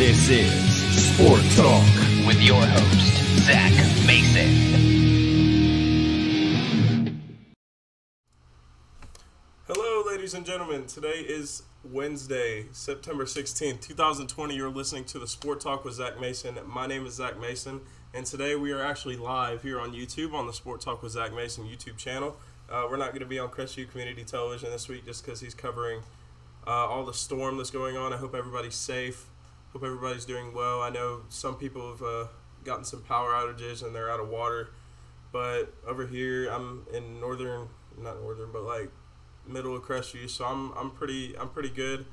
This is Sport Talk with your host, Zach Mason. Hello, ladies and gentlemen. Today is Wednesday, September 16th, 2020. You're listening to the Sport Talk with Zach Mason. My name is Zach Mason, and today we are actually live here on YouTube on the Sport Talk with Zach Mason YouTube channel. We're not going to be on Crestview Community Television this week just because he's covering all the storm that's going on. I hope everybody's safe. Hope everybody's doing well. I know some people have gotten some power outages and they're out of water, but over here I'm in middle of Crestview, so I'm pretty good.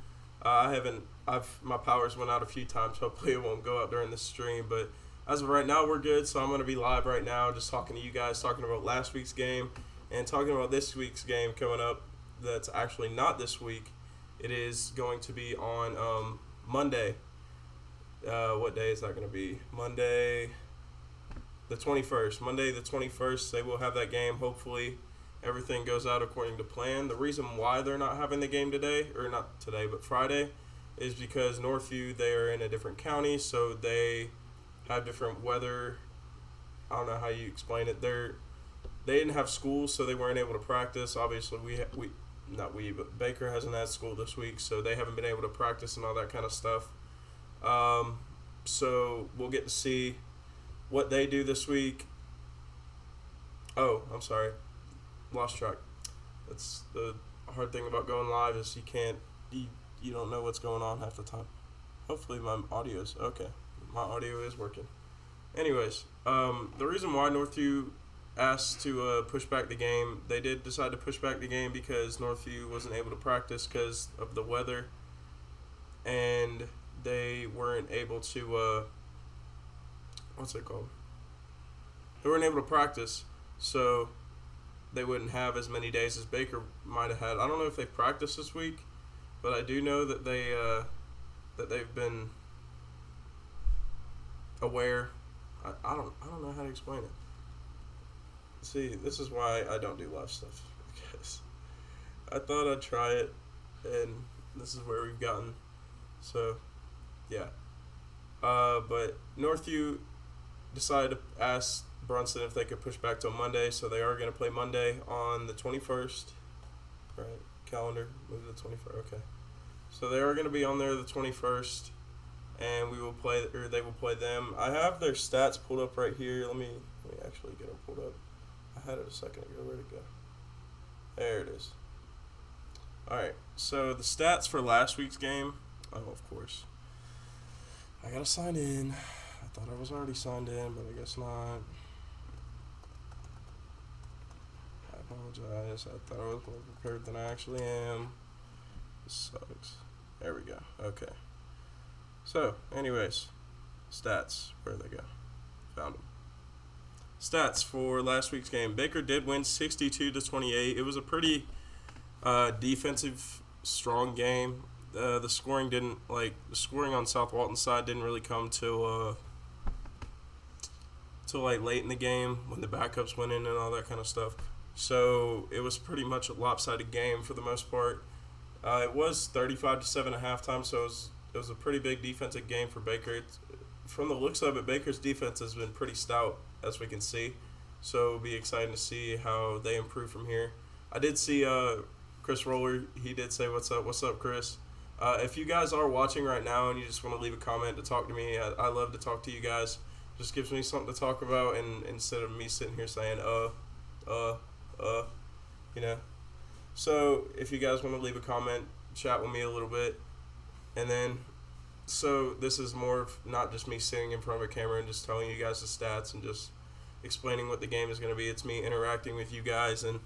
My powers went out a few times. Hopefully it won't go out during the stream, but as of right now we're good. So I'm going to be live right now, just talking to you guys, talking about last week's game and talking about this week's game coming up. That's actually not this week. It is going to be on Monday. What day is that going to be? Monday the 21st. Monday the 21st, they will have that game. Hopefully everything goes out according to plan. The reason why they're not having the game today, or not today, but Friday, is because Northview, they are in a different county, so they have different weather. I don't know how you explain it. They didn't have school, so they weren't able to practice. Obviously, but Baker hasn't had school this week, so they haven't been able to practice and all that kind of stuff. So we'll get to see what they do this week. Oh, I'm sorry. Lost track. That's the hard thing about going live is you don't know what's going on half the time. Hopefully my audio is okay. My audio is working. Anyways, the reason why Northview asked to push back the game, they did decide to push back the game because Northview wasn't able to practice because of the weather, and they weren't able to they weren't able to practice, so they wouldn't have as many days as Baker might have had. I don't know if they practiced this week, but I do know that they've been aware. I don't know how to explain it. See, this is why I don't do live stuff, because I thought I'd try it, and this is where we've gotten. So, yeah. But Northview decided to ask Brunson if they could push back till Monday, so they are going to play Monday on the 21st. Right, calendar, move to the 21st. Okay. So they are going to be on there the 21st, and they will play them. I have their stats pulled up right here. Let me actually get them pulled up. I had it a second ago. Where'd it go? There it is. Alright, so the stats for last week's game. Oh, of course. I gotta sign in. I thought I was already signed in, but I guess not. I apologize. I thought I was more prepared than I actually am. This sucks. There we go. Okay. So, anyways, stats. Where'd they go? Found them. Stats for last week's game. Baker did win 62-28. It was a pretty defensive, strong game. The scoring on South Walton's side didn't really come till late in the game when the backups went in and all that kind of stuff. So it was pretty much a lopsided game for the most part. It was 35-7 at halftime, so it was a pretty big defensive game for Baker. From the looks of it, Baker's defense has been pretty stout, as we can see. So it'll be exciting to see how they improve from here. I did see Chris Roller. He did say, "What's up? What's up, Chris?" If you guys are watching right now and you just want to leave a comment to talk to me, I love to talk to you guys. Just gives me something to talk about, and instead of me sitting here saying, you know. So if you guys want to leave a comment, chat with me a little bit. And then, so this is more of not just me sitting in front of a camera and just telling you guys the stats and just explaining what the game is going to be. It's me interacting with you guys and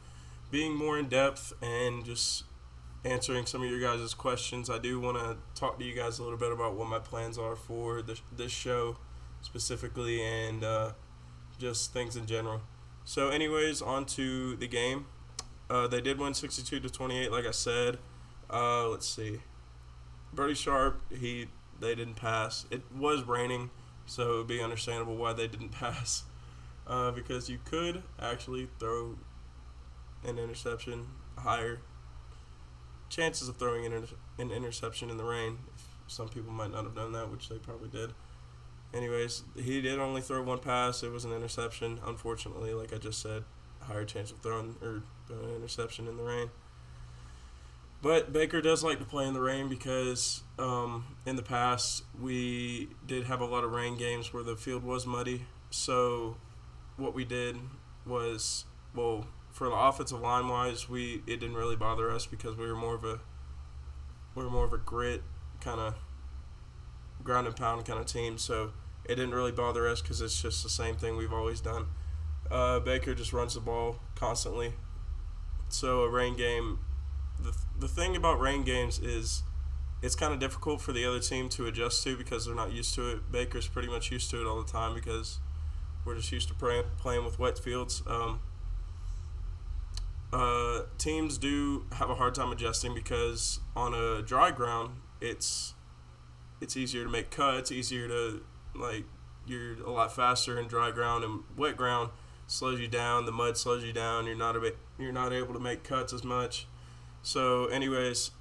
being more in depth and just answering some of your guys' questions. I do want to talk to you guys a little bit about what my plans are for this show specifically, and just things in general. So anyways, on to the game. They did win 62-28, like I said. Let's see. Brody Sharp, they didn't pass. It was raining, so it would be understandable why they didn't pass. Because you could actually throw an interception higher. Chances of throwing an interception in the rain, some people might not have done that, which they probably did. Anyways, he did only throw one pass. It was an interception, unfortunately. Like I just said, higher chance of throwing an interception in the rain. But Baker does like to play in the rain because in the past we did have a lot of rain games where the field was muddy. So what we did was, well, for the offensive line wise, it didn't really bother us because we were more of a grit kind of ground and pound kind of team. So it didn't really bother us because it's just the same thing we've always done. Baker just runs the ball constantly. So a rain game, the thing about rain games is it's kind of difficult for the other team to adjust to because they're not used to it. Baker's pretty much used to it all the time because we're just used to playing with wet fields. Teams do have a hard time adjusting because on a dry ground, it's easier to make cuts, easier to, like, you're a lot faster in dry ground, and wet ground slows you down. The mud slows you down. You're not able to make cuts as much. So, anyways,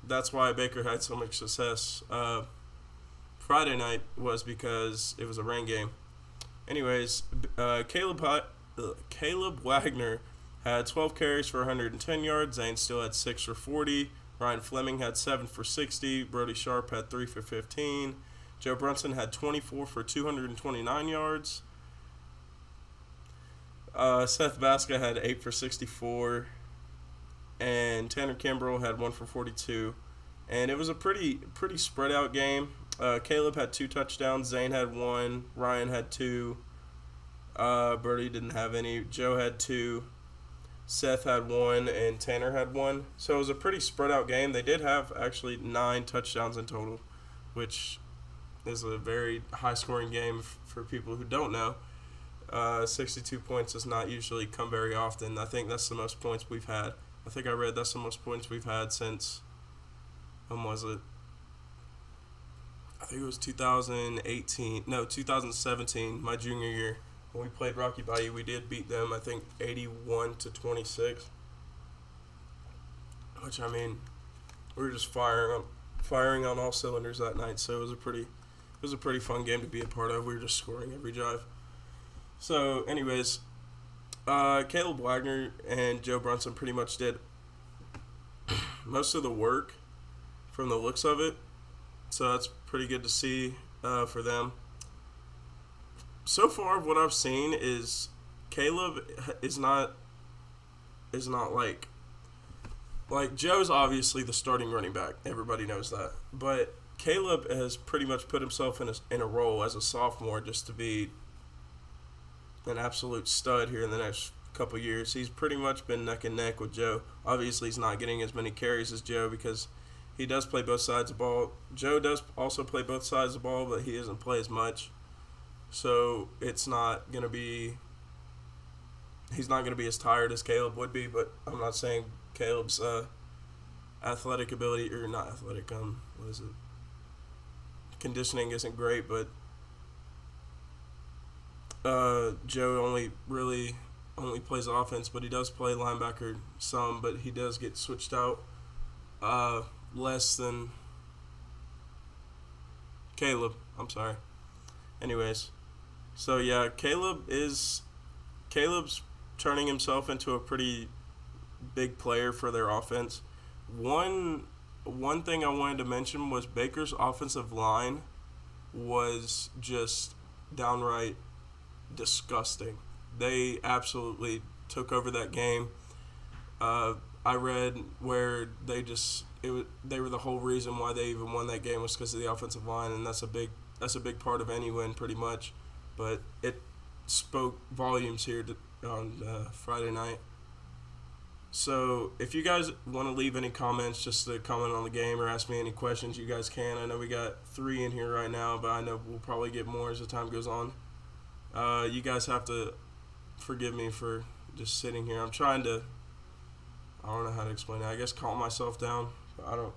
that's why Baker had so much success. Friday night was because it was a rain game. Anyways, Caleb Wagner had 12 carries for 110 yards. Zane still had 6 for 40. Ryan Fleming had 7 for 60. Brody Sharp had 3 for 15. Joe Brunson had 24 for 229 yards. Seth Baska had 8 for 64. And Tanner Kimbrell had 1 for 42. And it was a pretty spread out game. Caleb had 2 touchdowns. Zane had 1. Ryan had 2. Brody didn't have any. Joe had 2. Seth had 1, and Tanner had 1. So it was a pretty spread out game. They did have actually 9 touchdowns in total, which is a very high scoring game for people who don't know. 62 points does not usually come very often. I think that's the most points we've had. I think I read that's the most points we've had since, when was it? I think it was 2017, my junior year. When we played Rocky Bayou, we did beat them, I think, 81-26. Which, I mean, we were just firing on all cylinders that night. So it was a pretty fun game to be a part of. We were just scoring every drive. So, anyways, Caleb Wagner and Joe Brunson pretty much did most of the work from the looks of it. So that's pretty good to see for them. So far, what I've seen is Caleb is not like Joe's obviously the starting running back. Everybody knows that. But Caleb has pretty much put himself in a role as a sophomore just to be an absolute stud here in the next couple years. He's pretty much been neck and neck with Joe. Obviously, he's not getting as many carries as Joe because he does play both sides of the ball. Joe does also play both sides of the ball, but he doesn't play as much. So it's not going to be – he's not going to be as tired as Caleb would be, but I'm not saying Caleb's athletic ability – or not athletic, what is it? Conditioning isn't great, but Joe only plays offense, but he does play linebacker some, but he does get switched out less than Caleb. I'm sorry. Anyways, so yeah, Caleb's turning himself into a pretty big player for their offense. One thing I wanted to mention was Baker's offensive line was just downright disgusting. They absolutely took over that game. I read where they were the whole reason why they even won that game was because of the offensive line, and that's a big part of any win pretty much. But it spoke volumes here on Friday night. So if you guys want to leave any comments, just to comment on the game or ask me any questions, you guys can. I know we got 3 in here right now, but I know we'll probably get more as the time goes on. You guys have to forgive me for just sitting here. I don't know how to explain it. I guess calm myself down. But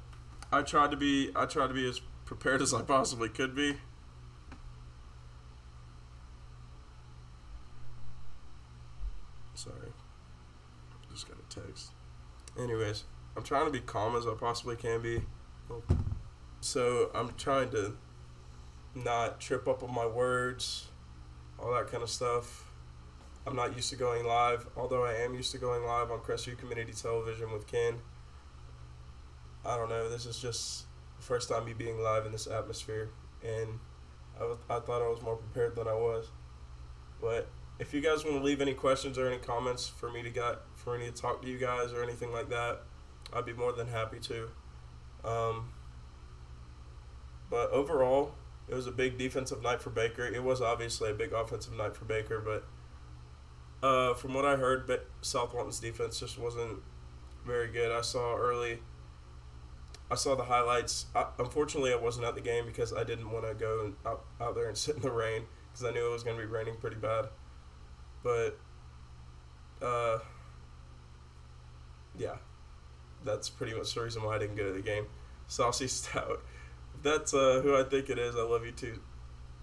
I tried to be as prepared as I possibly could be. Sorry. Just got a text. Anyways, I'm trying to be calm as I possibly can be. Well, So I'm trying to not trip up on my words, all that kind of stuff. I'm not used to going live, although I am used to going live on Crestview Community Television with Ken. I don't know, this is just the first time me being live in this atmosphere, and I thought I was more prepared than I was. But if you guys want to leave any questions or any comments for me to talk to you guys or anything like that, I'd be more than happy to. But overall, it was a big defensive night for Baker. It was obviously a big offensive night for Baker, but from what I heard, South Walton's defense just wasn't very good. I saw the highlights. Unfortunately, I wasn't at the game because I didn't want to go out there and sit in the rain because I knew it was going to be raining pretty bad. But, yeah, that's pretty much the reason why I didn't go to the game. Saucy Stout. If that's who I think it is, I love you too.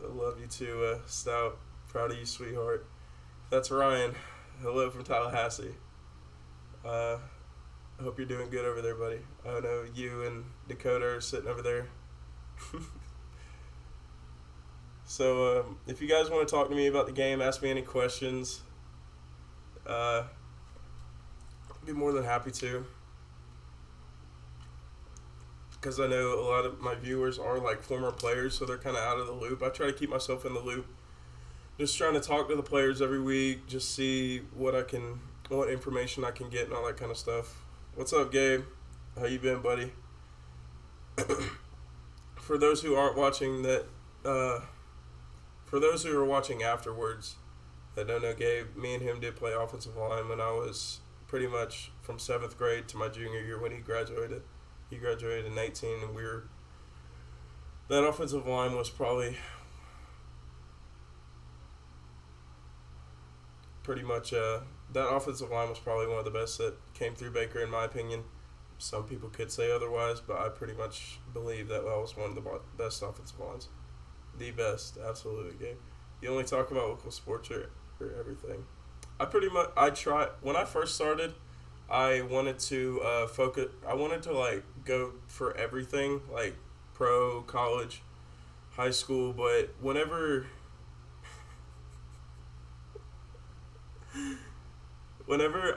I love you too, Stout. Proud of you, sweetheart. That's Ryan. Hello from Tallahassee. I hope you're doing good over there, buddy. I know you and Dakota are sitting over there. So if you guys want to talk to me about the game, ask me any questions. I'd be more than happy to. Because I know a lot of my viewers are like former players, so they're kind of out of the loop. I try to keep myself in the loop. Just trying to talk to the players every week, just see what information I can get and all that kind of stuff. What's up, Gabe? How you been, buddy? For those who aren't watching for those who are watching afterwards that don't know Gabe, me and him did play offensive line when I was pretty much from 7th grade to my junior year when he graduated. He graduated in 18, and that offensive line was probably pretty much that offensive line was probably one of the best that came through Baker, in my opinion. Some people could say otherwise, but I pretty much believe that was one of the best offensive lines. The best, absolutely, Gabe. You only talk about local sports or everything. When I first started, I wanted to focus. I wanted to like go for everything, like pro, college, high school. But whenever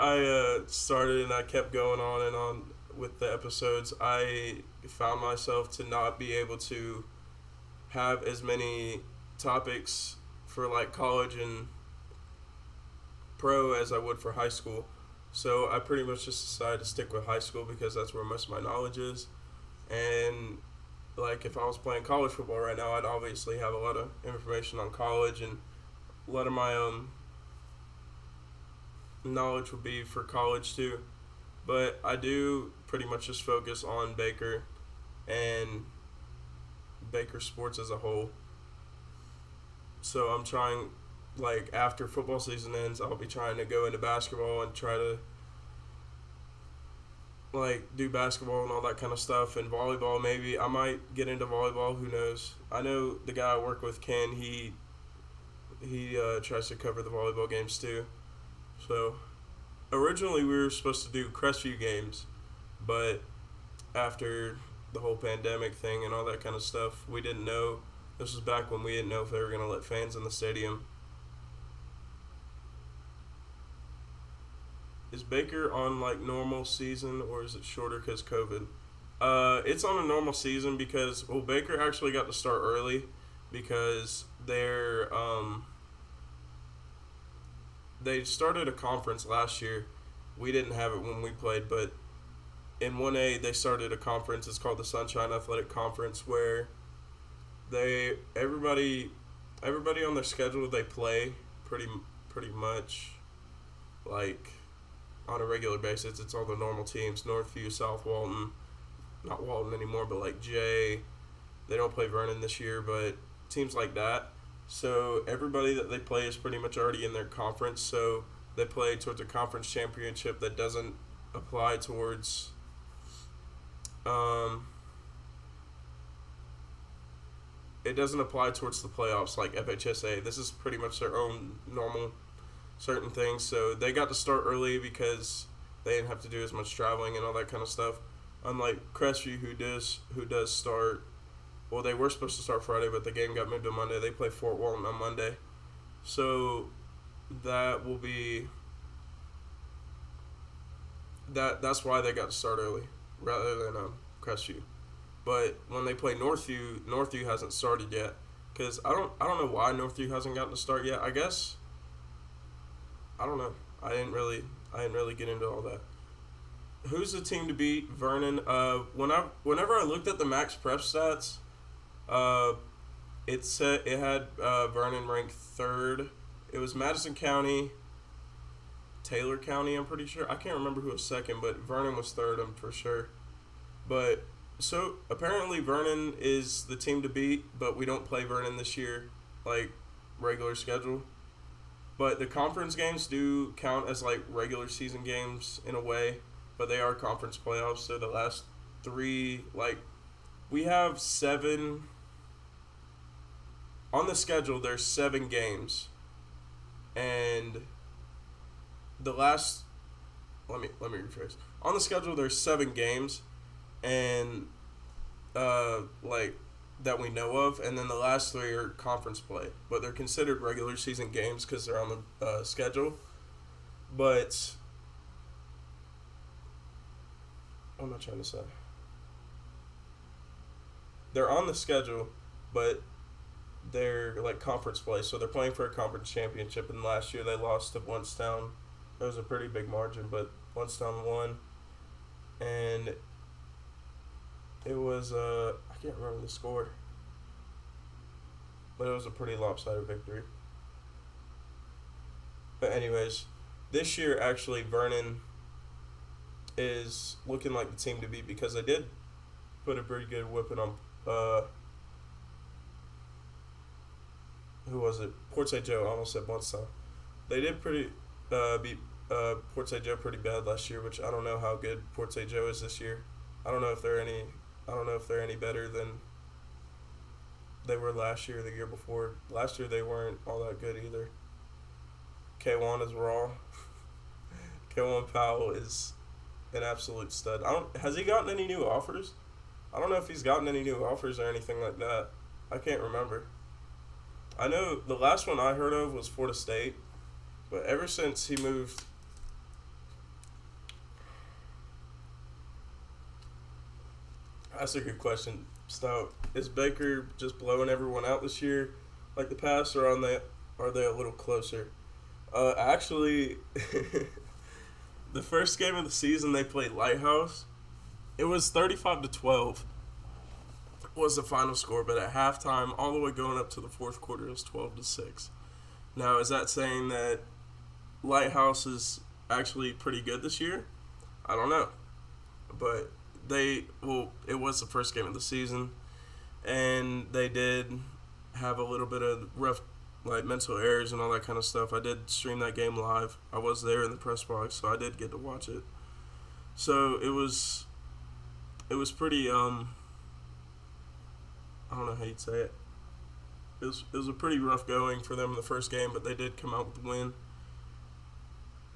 I started and I kept going on and on with the episodes, I found myself to not be able to have as many topics for like college and pro as I would for high school. So I pretty much just decided to stick with high school because that's where most of my knowledge is. And like if I was playing college football right now, I'd obviously have a lot of information on college, and a lot of my knowledge would be for college too. But I do pretty much just focus on Baker and Baker sports as a whole. So I'm trying, like after football season ends, I'll be trying to go into basketball and try to like do basketball and all that kind of stuff, and volleyball maybe. I might get into volleyball, who knows. I know the guy I work with, Ken, he tries to cover the volleyball games too. So originally we were supposed to do Crestview games, but after the whole pandemic thing and all that kind of stuff, we didn't know. This was back when we didn't know if they were going to let fans in the stadium. Is Baker on like normal season, or is it shorter because COVID? It's on a normal season because Baker actually got to start early because they started a conference last year. We didn't have it when we played, but in 1A they started a conference. It's called the Sunshine Athletic Conference, where everybody on their schedule, they play pretty much like on a regular basis. It's all the normal teams: Northview, South Walton, not Walton anymore, but like Jay. They don't play Vernon this year, but teams like that. So everybody that they play is pretty much already in their conference. So they play towards a conference championship that doesn't apply towards it doesn't apply towards the playoffs like FHSA. This is pretty much their own normal certain things. So they got to start early because they didn't have to do as much traveling and all that kind of stuff. Unlike Crestview, who does start well, they were supposed to start Friday, but the game got moved to Monday. They play Fort Walton on Monday. So that will be that's why they got to start early rather than Crestview. But when they play Northview hasn't started yet because I don't know why Northview hasn't gotten to start yet. I guess I don't know. I didn't really get into all that. Who's the team to beat? Vernon. Whenever I looked at the max prep stats, it had Vernon ranked third. It was Madison County, Taylor County, I'm pretty sure. I can't remember who was second, but Vernon was third, I'm for sure. But so apparently Vernon is the team to beat, but we don't play Vernon this year, like regular schedule. But the conference games do count as like regular season games in a way, but they are conference playoffs. So the last three, like we have 7 on the schedule. There's 7 games, and the last. Let me rephrase. On the schedule, there's 7 games, and like that we know of, and then the last 3 are conference play, but they're considered regular season games because they're on the schedule. But what am I trying to say? They're on the schedule, but they're like conference play, so they're playing for a conference championship. And last year they lost to Blountstown. It was a pretty big margin, but Blountstown won, and it was I can't remember the score, but it was a pretty lopsided victory. But anyways, this year actually Vernon is looking like the team to beat because they did put a pretty good whipping on who was it? Port St. Joe. I almost said Blountstown. They did beat Port St. Joe pretty bad last year, which I don't know how good Port St. Joe is this year. I don't know if they're any better than they were last year or the year before. Last year they weren't all that good either. K1 is raw. K1 Powell is an absolute stud. Has he gotten any new offers? I don't know if he's gotten any new offers or anything like that. I can't remember. I know the last one I heard of was Florida State, but ever since he moved, that's a good question. Stout, is Baker just blowing everyone out this year, like the past, or are they a little closer? Actually, the first game of the season they played Lighthouse. It was 35-12. Was the final score, but at halftime, all the way going up to the fourth quarter, it was 12-6. Now, is that saying that Lighthouse is actually pretty good this year? I don't know, but it was the first game of the season, and they did have a little bit of rough, like, mental errors and all that kind of stuff. I did stream that game live. I was there in the press box, so I did get to watch it. So it was pretty I don't know how you'd say it. It was a pretty rough going for them in the first game, but they did come out with the win.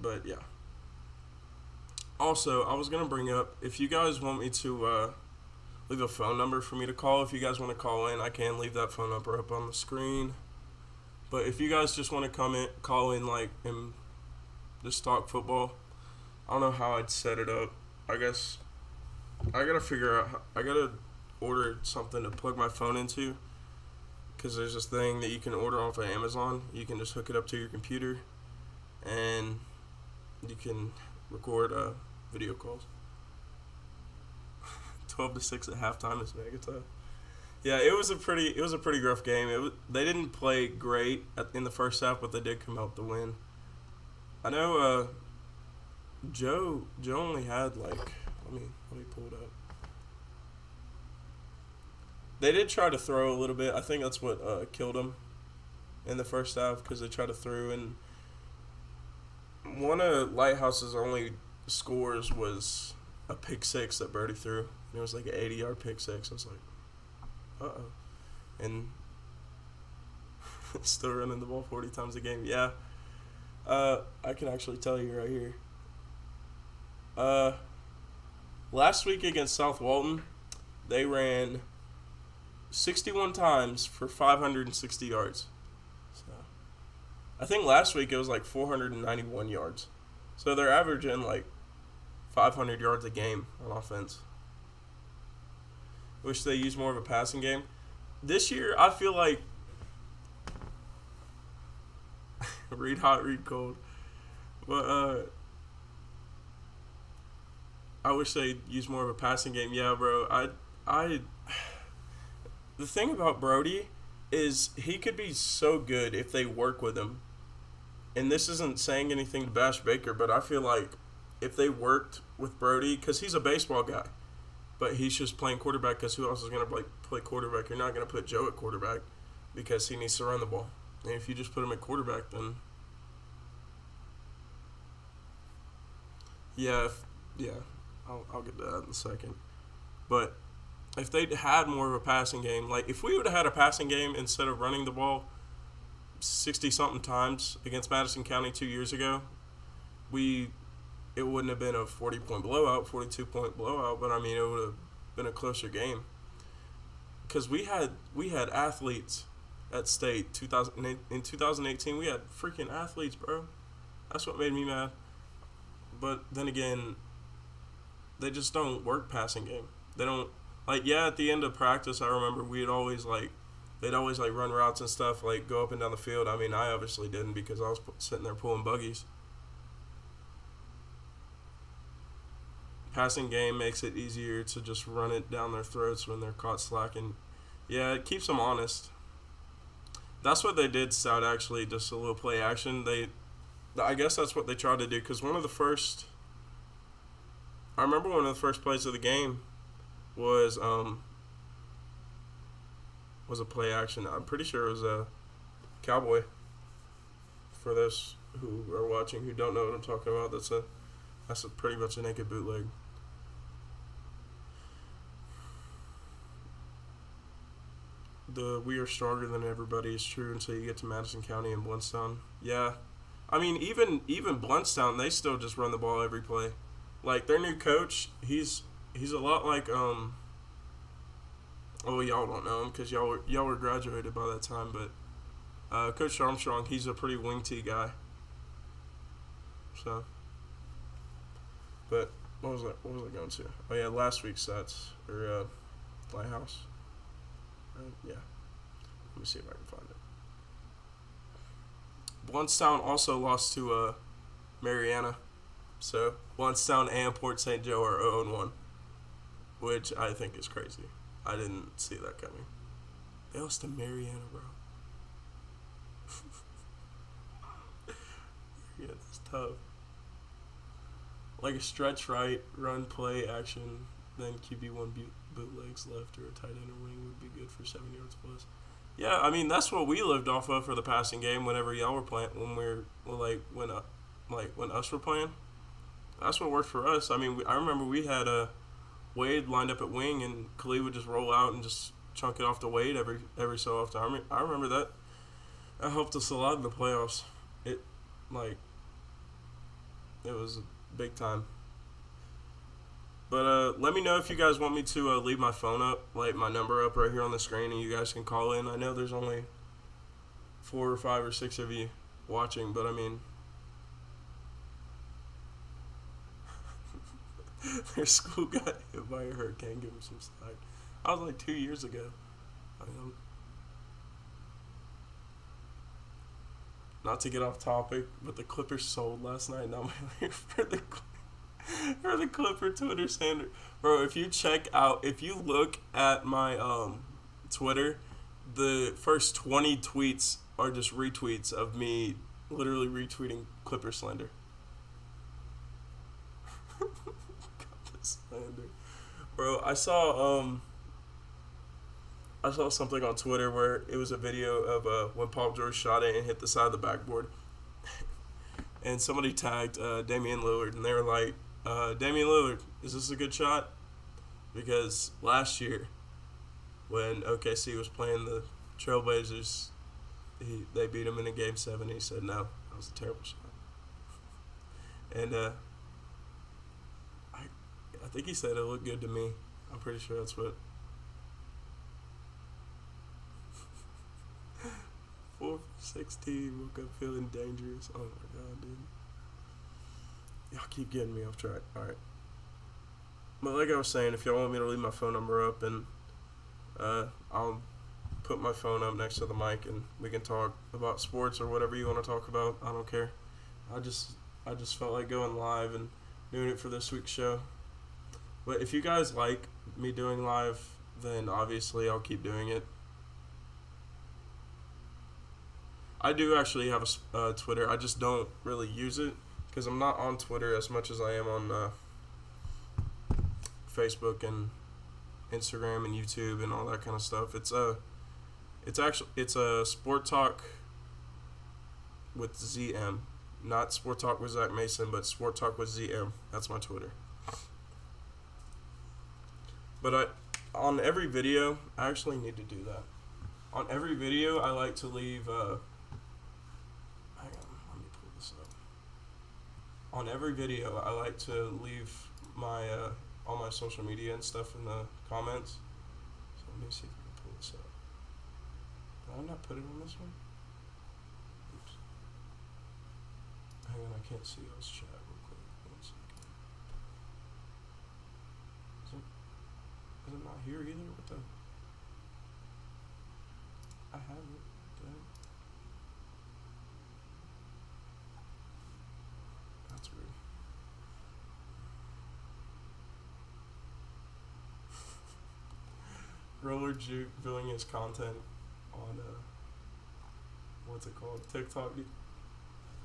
But yeah. Also, I was gonna bring up, if you guys want me to leave a phone number for me to call, if you guys want to call in, I can leave that phone number up on the screen. But if you guys just want to call in, like, and just talk football, I don't know how I'd set it up. I guess I gotta order something to plug my phone into, because there's this thing that you can order off of Amazon. You can just hook it up to your computer, and you can record video calls. 12-6 at halftime is mega tough. Yeah, it was a pretty rough game. They didn't play great in the first half, but they did come out with the win. I know Joe only had like let me pull it up. They did try to throw a little bit. I think that's what killed them in the first half, because they tried to throw, and one of Lighthouse's only scores was a pick six that Birdie threw. And it was like an 80-yard pick six. I was like, uh-oh. And still running the ball 40 times a game. Yeah. I can actually tell you right here. Last week against South Walton, they ran 61 times for 560 yards. So I think last week it was like 491 yards. So they're averaging like 500 yards a game on offense. Wish they used more of a passing game. This year, I feel like read hot, read cold. But I wish they'd use more of a passing game. Yeah, bro. The thing about Brody is he could be so good if they work with him. And this isn't saying anything to bash Baker, but I feel like if they worked with Brody, because he's a baseball guy, but he's just playing quarterback because who else is going to play quarterback? You're not going to put Joe at quarterback because he needs to run the ball. And if you just put him at quarterback, then I'll get to that in a second. But if they'd had more of a passing game, like if we would have had a passing game instead of running the ball 60-something times against Madison County 2 years ago, it wouldn't have been a 40-point blowout, 42-point blowout, but I mean it would have been a closer game. Because we had athletes at state in 2018. We had freaking athletes, bro. That's what made me mad. But then again, they just don't work passing game. They don't at the end of practice, I remember they'd always run routes and stuff, like go up and down the field. I mean, I obviously didn't because I was sitting there pulling buggies. Passing game makes it easier to just run it down their throats when they're caught slacking. Yeah, it keeps them honest. That's what they did stout, actually, just a little play action. I guess that's what they tried to do, because I remember one of the first plays of the game was a play action. I'm pretty sure it was a cowboy. For those who are watching who don't know what I'm talking about, that's pretty much a naked bootleg. The we are stronger than everybody is true until you get to Madison County and Bluntstown. Yeah. I mean, even Bluntstown, they still just run the ball every play. Like, their new coach, he's a lot like, y'all don't know him because y'all were graduated by that time, but Coach Armstrong, he's a pretty wing T guy. So, but what was I going to? Oh yeah, last week's stats or Lighthouse. Yeah, let me see if I can find it. Bluntstown also lost to Mariana, so Bluntstown and Port St. Joe are 0-1, which I think is crazy. I didn't see that coming. They lost to Mariana, bro. Yeah, that's tough. Like a stretch right, run, play, action, then QB1 bootlegs left or a tight end or wing would be good for 7 yards plus. Yeah, I mean that's what we lived off of for the passing game. Whenever y'all were playing, when us were playing, that's what worked for us. I mean, I remember we had Wade lined up at wing, and Khalid would just roll out and just chunk it off to Wade every so often. I remember that. That helped us a lot in the playoffs. It was big time. But let me know if you guys want me to leave my phone up, like my number up right here on the screen, and you guys can call in. I know there's only 4 or 5 or 6 of you watching, but I mean, their school got hit by a hurricane. Give them some slack. I was like 2 years ago. Not to get off topic, but the Clippers sold last night. Now for the Clipper Twitter standard, bro. If you look at my Twitter, the first 20 tweets are just retweets of me literally retweeting Clipper slander. Slander, bro. I saw something on Twitter where it was a video of when Paul George shot it and hit the side of the backboard, and somebody tagged Damian Lillard, and they were like, Damian Lillard, is this a good shot? Because last year, when OKC was playing the Trailblazers, they beat him in a Game 7. He said, no, that was a terrible shot. And I think he said it looked good to me. I'm pretty sure that's what 12:16. Woke up feeling dangerous. Oh my god, dude. Y'all keep getting me off track. Alright. But like I was saying, if y'all want me to leave my phone number up, and I'll put my phone up next to the mic and we can talk about sports or whatever you want to talk about. I don't care. I just felt like going live and doing it for this week's show. But if you guys like me doing live, then obviously I'll keep doing it. I do actually have a Twitter. I just don't really use it because I'm not on Twitter as much as I am on Facebook and Instagram and YouTube and all that kind of stuff. It's a Sport Talk with ZM, not Sport Talk with Zach Mason, but Sport Talk with ZM. That's my Twitter. But on every video, I actually need to do that. On every video, I like to leave. Hang on, let me pull this up. On every video, I like to leave my all my social media and stuff in the comments. So let me see if I can pull this up. Did I not put it on this one? Oops. Hang on, I can't see y'all's chat real quick. 1 second. Is it not here either? What the? I have it. That's weird. Roller Juke viewing his content on what's it called? TikTok.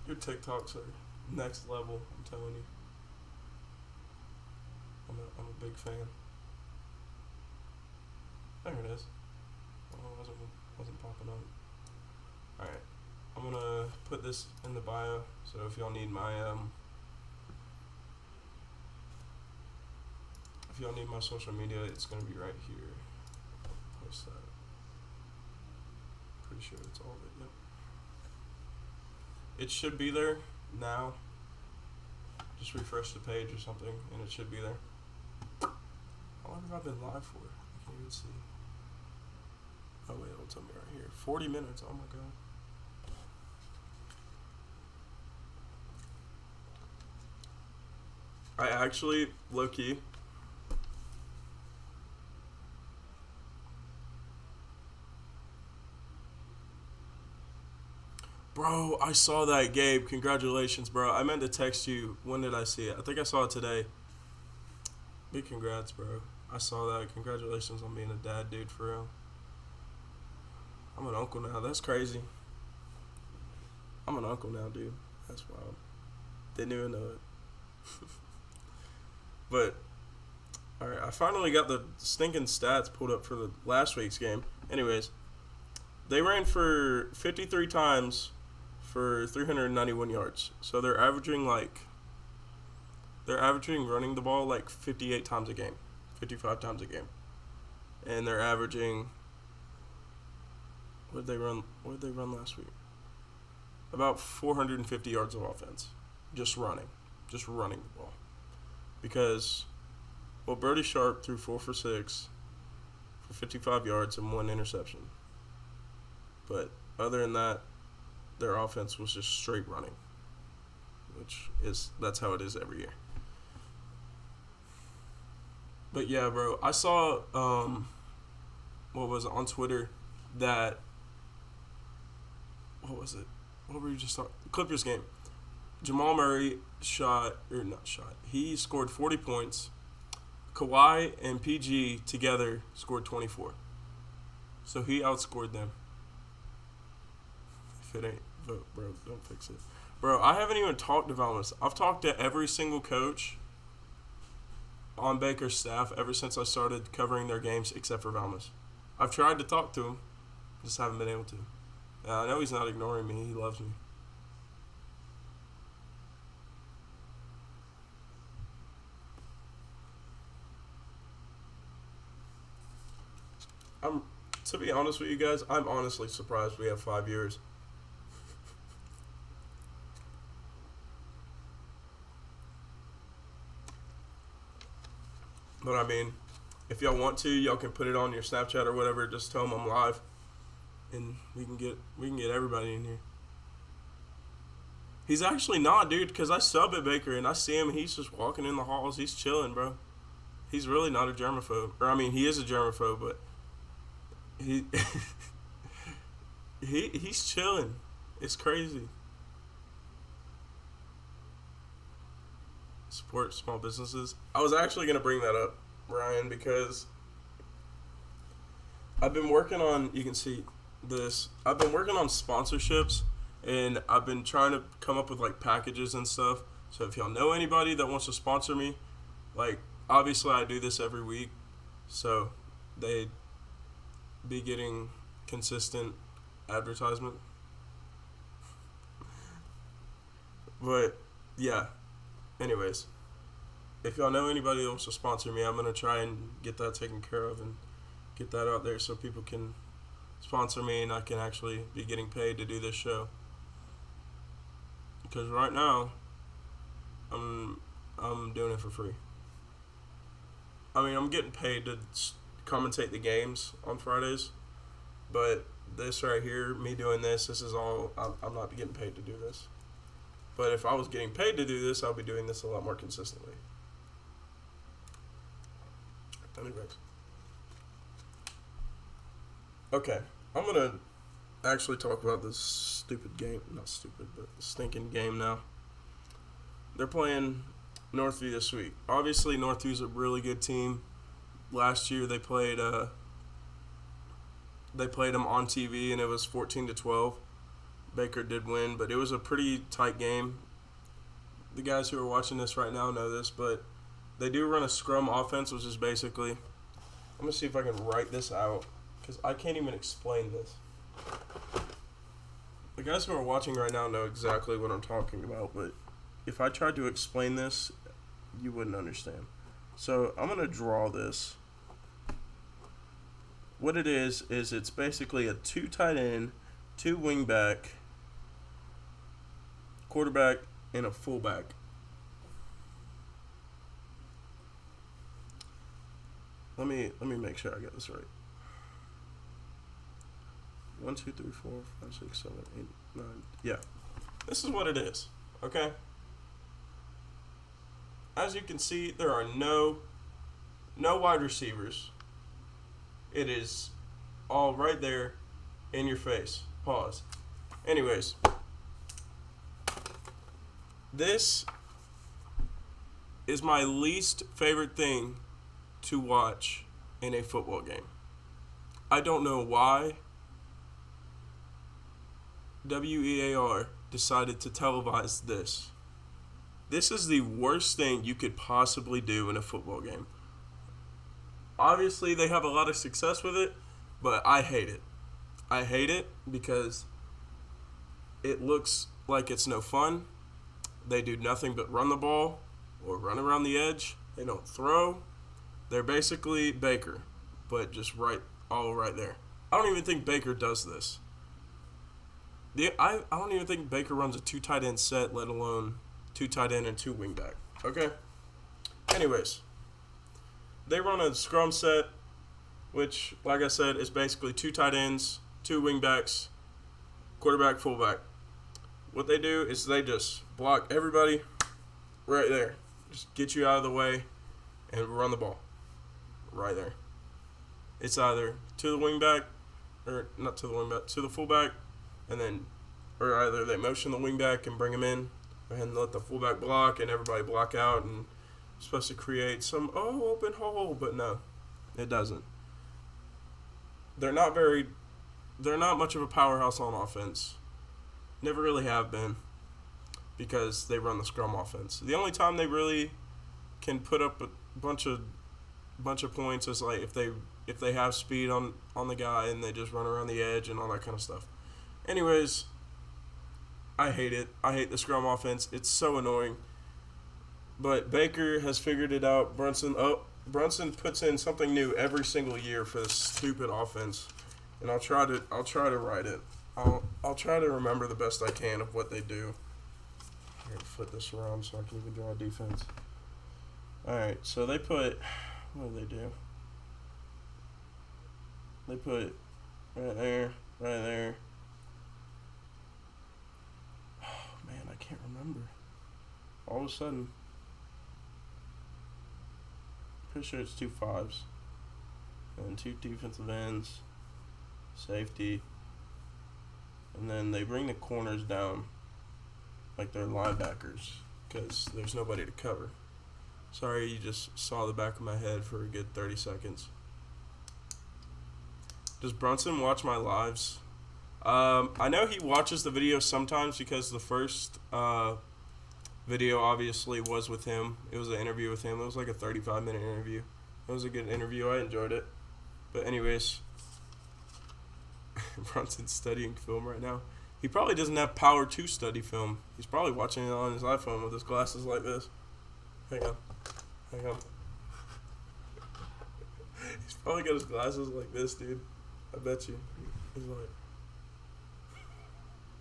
Your TikToks are next level, I'm telling you. I'm a big fan. There it is. Oh, it wasn't popping up. Alright. I'm gonna put this in the bio, so if y'all need my social media, it's gonna be right here. I'll post that. Pretty sure it's all of it, yep. It should be there now. Just refresh the page or something and it should be there. How long have I been live for? I can't even see. Oh wait, it'll tell me right here. 40 minutes, oh my god. I actually, low-key, bro, I saw that, Gabe. Congratulations, bro. I meant to text you. When did I see it? I think I saw it today. Big congrats, bro. I saw that. Congratulations on being a dad, dude, for real. I'm an uncle now. That's crazy. I'm an uncle now, dude. That's wild. Didn't even know it. But, alright, I finally got the stinking stats pulled up for the last week's game. Anyways, they ran for 53 times for 391 yards. So they're averaging running the ball like 58 times a game, 55 times a game. And they're averaging, what did they run last week? About 450 yards of offense. Just running the ball. Because, well, Brody Sharp threw 4 for 6 for 55 yards and 1 interception. But other than that, their offense was just straight running, that's how it is every year. But yeah, bro, I saw on Twitter that what were you just talking? Clippers game. Jamal Murray he scored 40 points. Kawhi and PG together scored 24. So he outscored them. If it ain't, vote, bro, don't fix it. Bro, I haven't even talked to Valmus. I've talked to every single coach on Baker's staff ever since I started covering their games except for Valmus. I've tried to talk to him, just haven't been able to. I know he's not ignoring me. He loves me. To be honest with you guys, I'm honestly surprised we have 5 years. But I mean, if y'all want to, y'all can put it on your Snapchat or whatever. Just tell them I'm live. and we can get everybody in here. He's actually not, dude, because I sub at Baker and I see him and he's just walking in the halls. He's chilling, bro. He's really not a germaphobe. Or, I mean, he is a germaphobe, but he he's chilling. It's crazy. Support small businesses. I was actually going to bring that up, Ryan, because I've been working on, you can see this, I've been working on sponsorships, and I've been trying to come up with, like, packages and stuff. So if y'all know anybody that wants to sponsor me, like, obviously I do this every week, so they'd be getting consistent advertisement. But, yeah. Anyways, if y'all know anybody that wants to sponsor me, I'm going to try and get that taken care of and get that out there so people can sponsor me and I can actually be getting paid to do this show. Because right now, I'm doing it for free. I mean, I'm getting paid to commentate the games on Fridays, but this right here, me doing this is all, I'm not getting paid to do this. But if I was getting paid to do this, I'll be doing this a lot more consistently. Anyways. Okay, I'm going to actually talk about this stupid game. Not stupid, but stinking game now. They're playing Northview this week. Obviously, Northview's a really good team. Last year, they played them on TV, and it was 14-12. Baker did win, but it was a pretty tight game. The guys who are watching this right now know this, but they do run a scrum offense, which is basically, I'm going to see if I can write this out, because I can't even explain this. The guys who are watching right now know exactly what I'm talking about, but if I tried to explain this, you wouldn't understand. So I'm going to draw this. What it is it's basically a 2 tight end, 2 wing back, quarterback, and a fullback. Let me make sure I get this right. 1, 2, 3, 4, 5, 6, 7, 8, 9. Yeah. This is what it is. Okay? As you can see, there are no wide receivers. It is all right there in your face. Pause. Anyways, this is my least favorite thing to watch in a football game. I don't know why WEAR decided to televise this. This is the worst thing you could possibly do in a football game. Obviously, they have a lot of success with it, but I hate it. I hate it because it looks like it's no fun. They do nothing but run the ball or run around the edge. They don't throw. They're basically Baker, but just all right there. I don't even think Baker does this. I don't even think Baker runs a 2 tight end set, let alone 2 tight end and 2 wing back. Okay? Anyways, they run a scrum set, which, like I said, is basically 2 tight ends, 2 wing backs, quarterback, fullback. What they do is they just block everybody right there. Just get you out of the way and run the ball right there. It's either to the wing back, or not to the wing back, to the fullback, and then, or either they motion the wing back and bring him in, and let the fullback block and everybody block out, and it's supposed to create some open hole, but no, it doesn't. They're not much of a powerhouse on offense. Never really have been, because they run the scrum offense. The only time they really can put up a bunch of points is like if they have speed on the guy and they just run around the edge and all that kind of stuff. Anyways, I hate it. I hate the scrum offense. It's so annoying. But Baker has figured it out. Brunson puts in something new every single year for this stupid offense, and I'll try to write it. I'll try to remember the best I can of what they do. I'm going to flip this around so I can even draw a defense. Alright, so what do they do? They put right there. right there. Oh, man, I can't remember. All of a sudden, pretty sure it's 2 5s. And 2 defensive ends, safety. And then they bring the corners down like they're linebackers because there's nobody to cover. Sorry, you just saw the back of my head for a good 30 seconds. Does Brunson watch my lives? I know he watches the videos sometimes because the first video obviously was with him. It was an interview with him. It was like a 35-minute interview. It was a good interview. I enjoyed it. But anyways, Brunson's studying film right now. He probably doesn't have power to study film. He's probably watching it on his iPhone with his glasses like this. Hang on. He's probably got his glasses like this, dude. I bet you. He's like...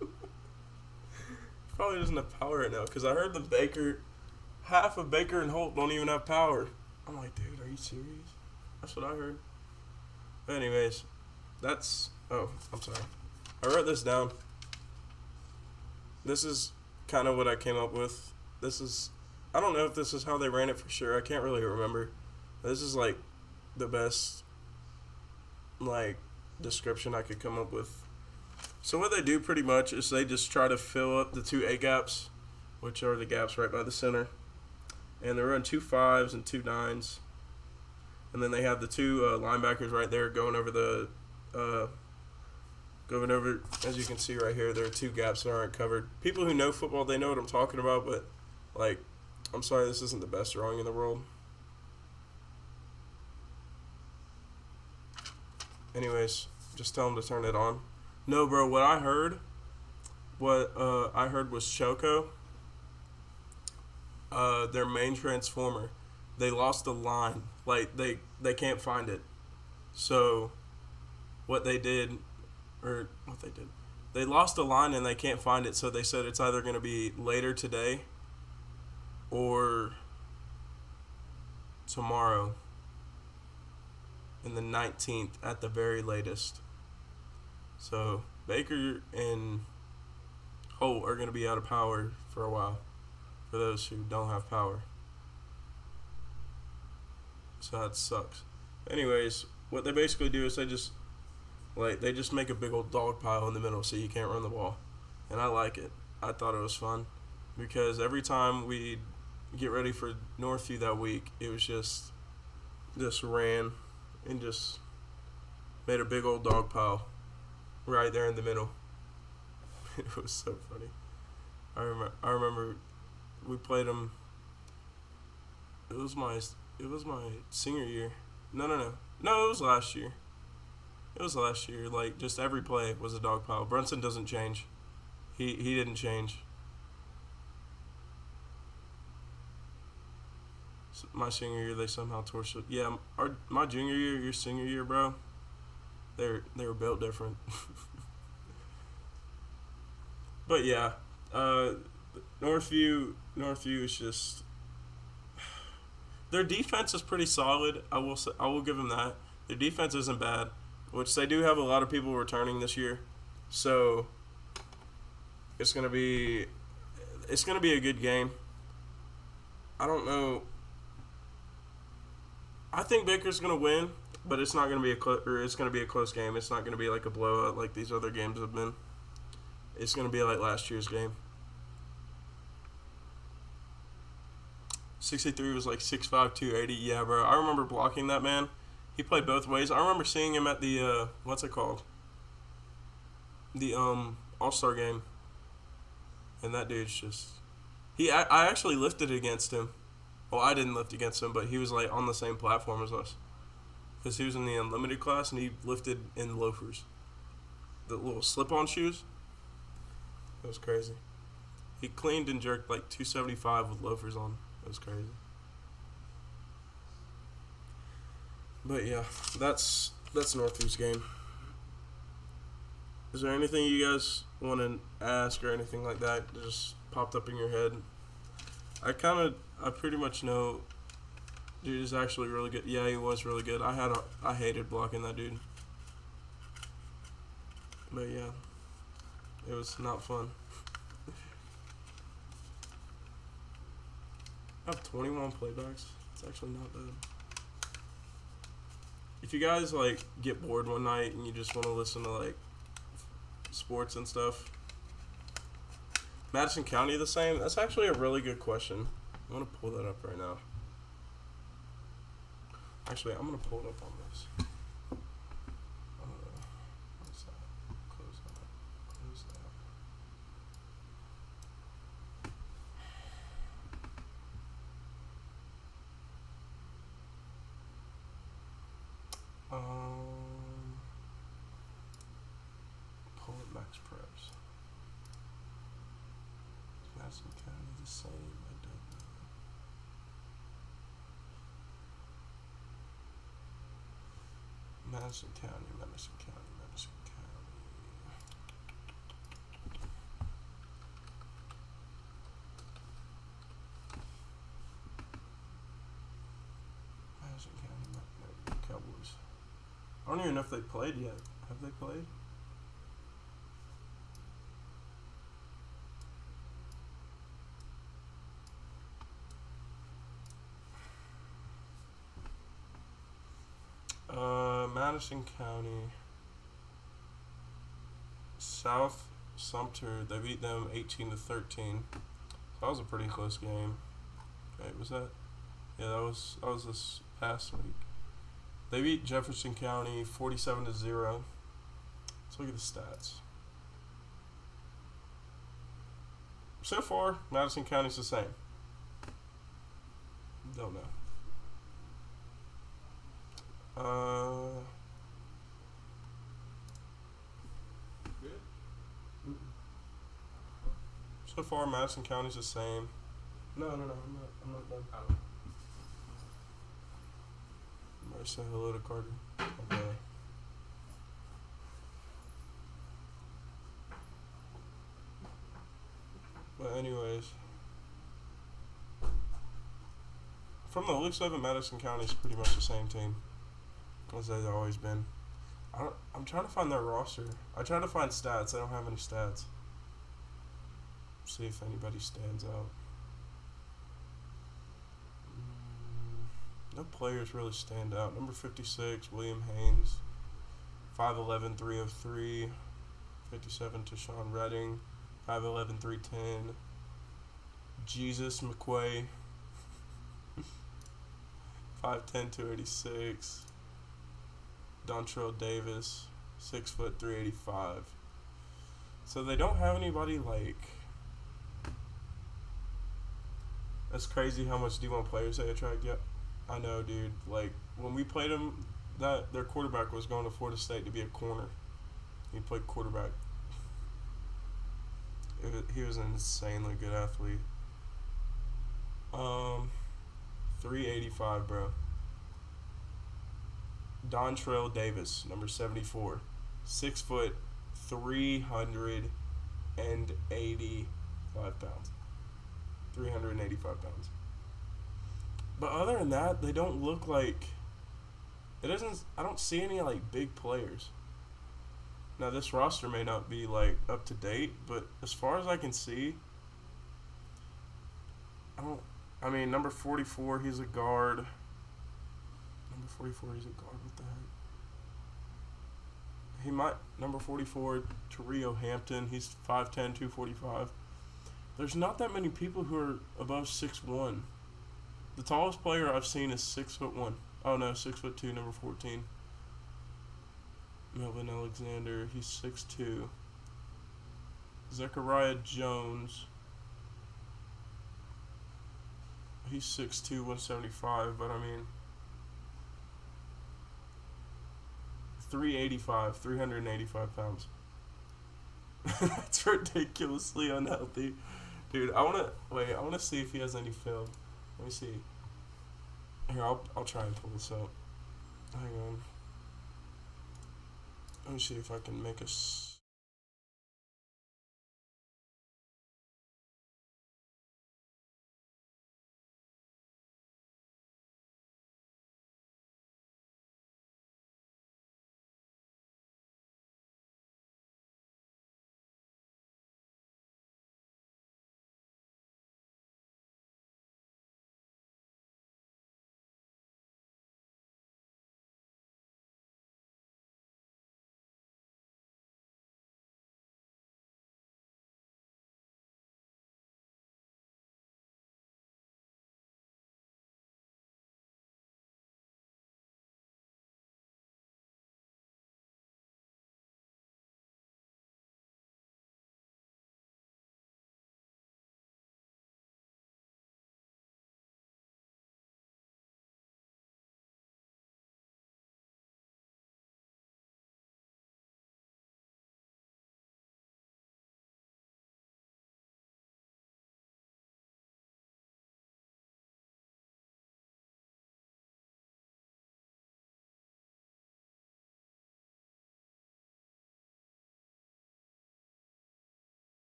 He probably doesn't have power right now, because I heard half of Baker and Holt don't even have power. I'm like, dude, are you serious? That's what I heard. But anyways, oh, I'm sorry. I wrote this down. This is kind of what I came up with. I don't know if this is how they ran it for sure. I can't really remember. This is like the best like description I could come up with. So what they do pretty much is they just try to fill up the 2 A gaps, which are the gaps right by the center. And they run 2 5s and 2 9s. And then they have the 2 linebackers right there going over as you can see right here, there are 2 gaps that aren't covered. People who know football, they know what I'm talking about, but, like, I'm sorry, this isn't the best drawing in the world. Anyways, just tell them to turn it on. No, bro, what I heard was Choco, their main transformer. They lost the line. Like, they can't find it. So, they lost the line and they can't find it, so they said it's either going to be later today or tomorrow in the 19th at the very latest. So Baker and Holt are going to be out of power for a while for those who don't have power. So that sucks. Anyways, what they basically do is they just make a big old dog pile in the middle so you can't run the ball. And I like it. I thought it was fun because every time we get ready for Northview that week, it was just ran and just made a big old dog pile right there in the middle. It was so funny. I remember we played them. It was my senior year. No, it was last year. Like, just every play was a dog pile. Brunson doesn't change. He didn't change. So my senior year, they somehow tore shit. Yeah, my junior year, your senior year, bro, they were built different. But yeah, Northview is just, their defense is pretty solid. I will give them that. Their defense isn't bad, which they do have a lot of people returning this year. So it's gonna be a good game. I don't know. I think Baker's gonna win, but it's not gonna be it's gonna be a close game. It's not gonna be like a blowout like these other games have been. It's gonna be like last year's game. 63 was like 6'5", 280. Yeah, bro. I remember blocking that man. He played both ways. I remember seeing him at the what's it called? The All-Star game. And that dude's just I actually lifted against him. Well, I didn't lift against him, but he was like on the same platform as us. Because he was in the unlimited class and he lifted in loafers. The little slip-on shoes. It was crazy. He cleaned and jerked like 275 with loafers on. It was crazy. But yeah, that's Northview's game. Is there anything you guys want to ask or anything like that that just popped up in your head? I pretty much know dude is actually really good. Yeah, he was really good. I hated blocking that dude. But yeah, it was not fun. I have 21 playbacks. It's actually not bad. If you guys like get bored one night and you just want to listen to like sports and stuff, Madison County the same? That's actually a really good question. I'm gonna pull that up right now. Actually, I'm gonna pull it up on this. What's that? Close that. Close that. Pull up Max Preps. Is Madison County the same? I don't know. Madison County, Madison County, Madison County. Madison County, no, Cowboys. I don't even know if they played yet. Have they played? Madison County, South Sumter. They beat them 18-13. So that was a pretty close game. Wait, was that? Yeah, that was this past week. They beat Jefferson County 47-0. Let's look at the stats. So far, Madison County's the same. Don't know. So far, Madison County's the same. No, I'm not done. I'm gonna say hello to Carter. Okay. But anyways, from the looks of it, Madison County's pretty much the same team as they've always been. I'm trying to find their roster. I tried to find stats. I don't have any stats. See if anybody stands out. No players really stand out. Number 56, William Haynes. 5'11", 303. 57, Tashawn Redding. 5'11", 310. Jesus McQuay. 5'10", 286. Dontrell Davis. 6', 385. So they don't have anybody like... That's crazy how much D1 players they attract. Yep, I know, dude. Like, when we played them, their quarterback was going to Florida State to be a corner. He played quarterback. He was an insanely good athlete. 385, bro. Dontrell Davis, number 74. 6 foot, 385 pounds. 385 pounds. But other than that, they don't look like... I don't see any, like, big players. Now, this roster may not be, like, up to date, but as far as I can see, number 44, he's a guard. Number 44, he's a guard. What the heck? Number 44, Terrio Hampton, he's 5'10", 245. There's not that many people who are above 6'1". The tallest player I've seen is 6'1". Oh no, 6'2", number 14. Melvin Alexander, he's 6'2". Zechariah Jones, he's 6'2", 175, but 385 pounds. That's ridiculously unhealthy. Dude, I wanna see if he has any film. Let me see. Here, I'll try and pull this up. Hang on. Let me see if I can make a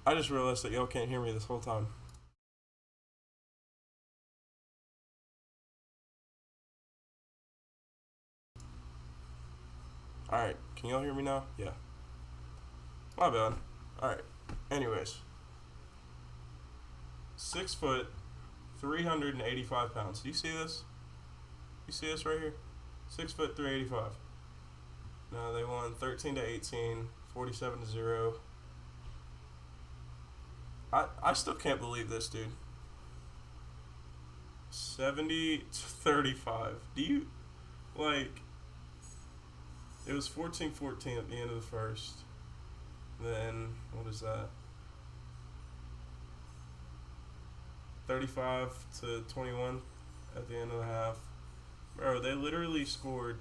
I just realized that y'all can't hear me this whole time. Alright, can y'all hear me now? Yeah. My bad. Alright. Anyways. 6 foot, 385 pounds. Do you see this? You see this right here? 6 foot, 385. No, they won 13-18, 47-0. I still can't believe this, dude. 70-35. Do you, like, it was 14-14 at the end of the first. Then, what is that? 35-21 at the end of the half. Bro, they literally scored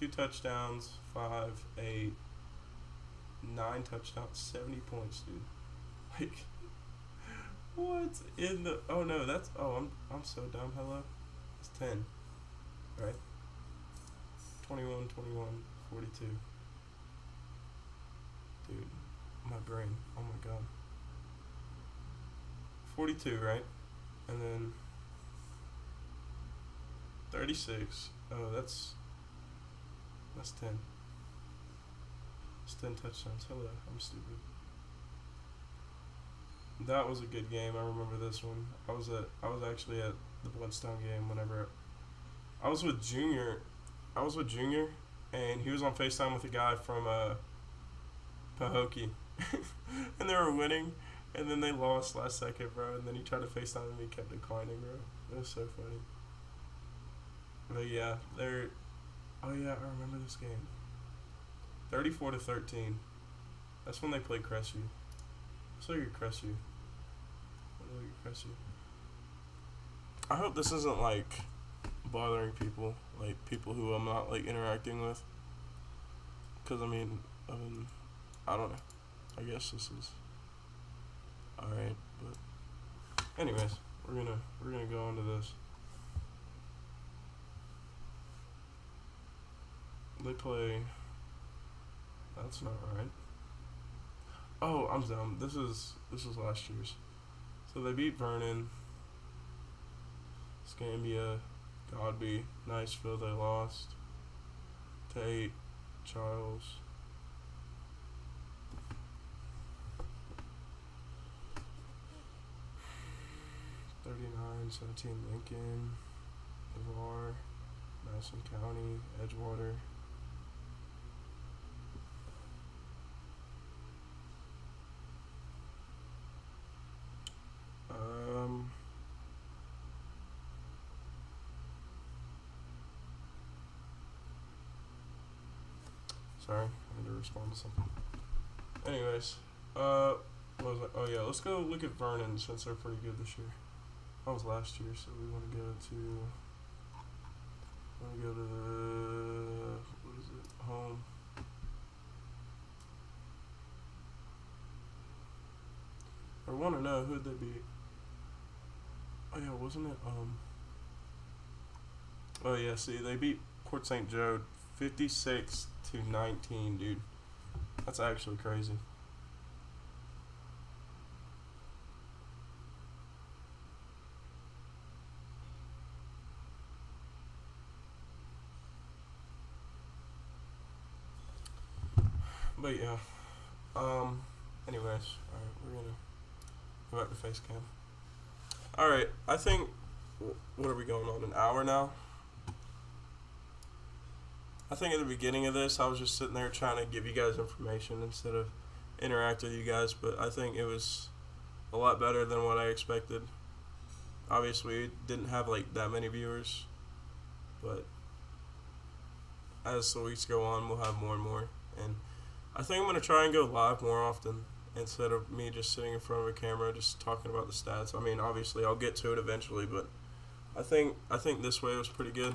2 touchdowns, 5, 8, 9 touchdowns, 70 points, dude. Like, what in the? Oh no, that's. Oh, I'm so dumb. Hello, it's 10, right? 21, 21, 42. Dude, my brain. Oh my god. 42, right? And then 36. Oh, that's 10. It's 10 touchdowns. Hello, I'm stupid. That was a good game. I remember this one. I was actually at the Bloodstone game whenever I was with Junior. And he was on FaceTime with a guy from Pahokee. And they were winning, and then they lost last second, bro. And then he tried to FaceTime and he kept declining, bro. It was so funny. But yeah, oh yeah, I remember this game. 34-13. That's when they played Crestview. Let's look at Crestview. I hope this isn't like bothering people, like people who I'm not like interacting with. Cause I mean, I don't know. I guess this is alright, but anyways, we're gonna go on to this. They play. That's not right. Oh, I'm dumb. This is last year's. So they beat Vernon, Scambia, Godby, Niceville. They lost. Tate, Charles. (39) 17 Lincoln, Devar, Madison County, Edgewater. Sorry, I had to respond to something. Anyways, what was I? Oh yeah, let's go look at Vernon since they're pretty good this year. That was last year, so we want to go to the, what is it? Home. I want to know who'd they beat. Oh yeah, wasn't it? Oh yeah, see, they beat Port St. Joe 56-19, dude. That's actually crazy. But yeah. Anyways, alright, we're gonna go back to face cam. Alright, I think, what are we going on, an hour now? I think at the beginning of this, I was just sitting there trying to give you guys information instead of interact with you guys, but I think it was a lot better than what I expected. Obviously, it didn't have like that many viewers, but as the weeks go on, we'll have more and more. And I think I'm going to try and go live more often instead of me just sitting in front of a camera just talking about the stats. I mean, obviously, I'll get to it eventually, but I think this way was pretty good.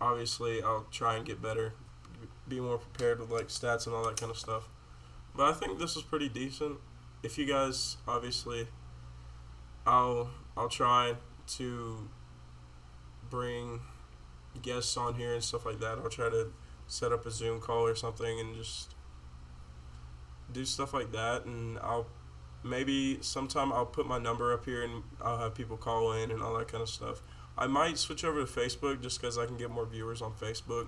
Obviously, I'll try and get better, be more prepared with like stats and all that kind of stuff. But I think this is pretty decent. If you guys, obviously, I'll try to bring guests on here and stuff like that. I'll try to set up a Zoom call or something and just do stuff like that, and I'll maybe sometime I'll put my number up here and I'll have people call in and all that kind of stuff. I might switch over to Facebook just because I can get more viewers on Facebook,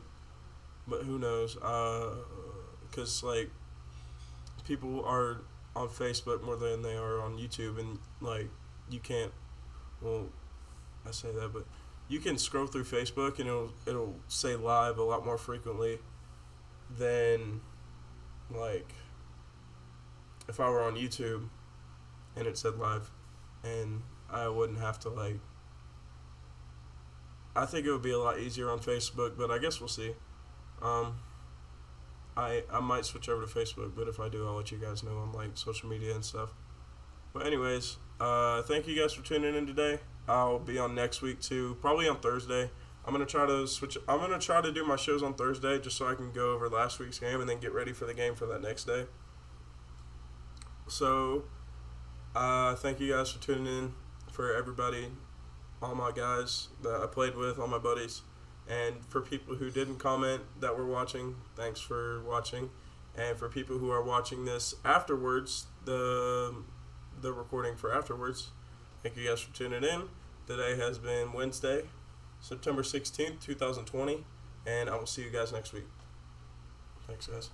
but who knows? Because like people are on Facebook more than they are on YouTube, and like you can't. Well, I say that, but you can scroll through Facebook and it'll say live a lot more frequently than like if I were on YouTube and it said live, and I wouldn't have to like. I think it would be a lot easier on Facebook, but I guess we'll see. I might switch over to Facebook, but if I do, I'll let you guys know on like social media and stuff. But anyways, thank you guys for tuning in today. I'll be on next week too, probably on Thursday. I'm gonna try to do my shows on Thursday just so I can go over last week's game and then get ready for the game for that next day. So, thank you guys for tuning in. For everybody, all my guys that I played with, all my buddies, and for people who didn't comment that were watching, thanks for watching. And for people who are watching this afterwards, the recording for afterwards, thank you guys for tuning in. Today has been Wednesday, September 16th, 2020, and I will see you guys next week. Thanks, guys.